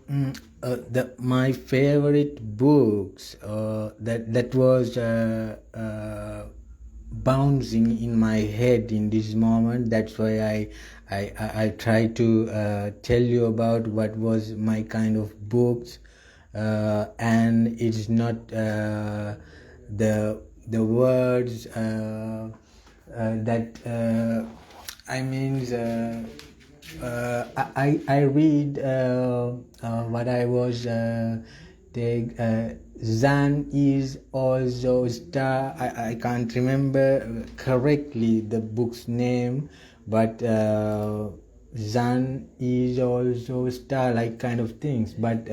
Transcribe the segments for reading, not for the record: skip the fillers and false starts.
My favorite books that was bouncing in my head in this moment. That's why I try to tell you about what was my kind of books, and it's not the words that I mean. I read what I was Zan is also star. I can't remember correctly the book's name, but Zan is also star, like kind of things. But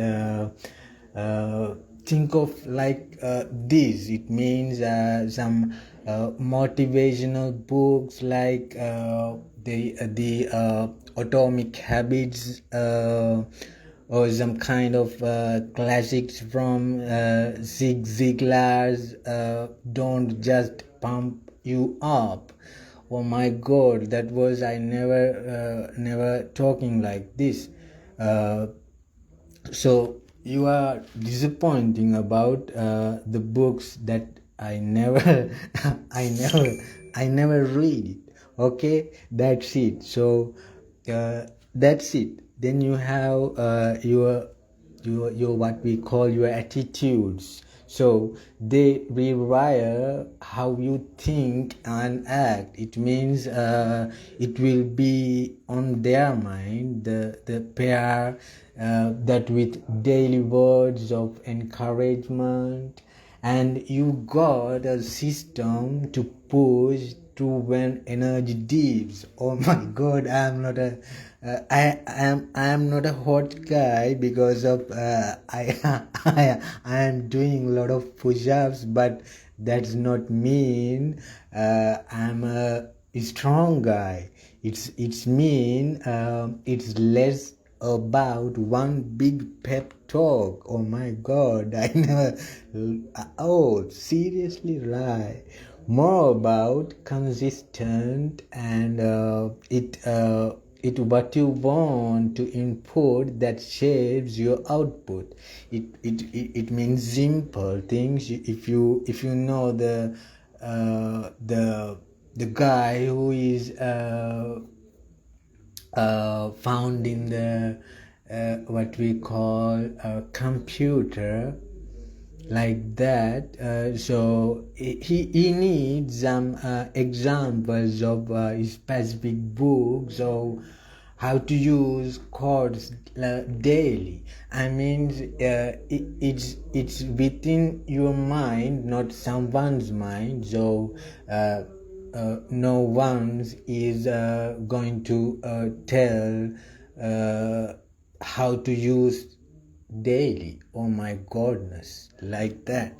think of like this. It means some motivational books like the Atomic Habits, or some kind of classics from Zig Ziglar's Don't Just Pump You Up. Oh my God, that was I never talking like this. Uh, so you are disappointing about the books that I never I never read it. Okay, that's it. So that's it. Then you have your what we call your attitudes. So they rewire how you think and act. It means it will be on their mind, the pair that with daily words of encouragement, and you got a system to push through when energy dips. Oh my God, I am not a hot guy because of I am doing a lot of push-ups, but that's not mean I'm a strong guy. It's mean it's less about one big pep talk. Oh my God, I never. Oh, seriously, right? More about consistent and it what you want to input that shapes your output. It means simple things. If you know the guy who is found in the what we call a computer, like that. So he needs some examples of specific books, so how to use codes daily. I mean, it's within your mind, not someone's mind. So no one is going to tell how to use daily. Oh my goodness, like that.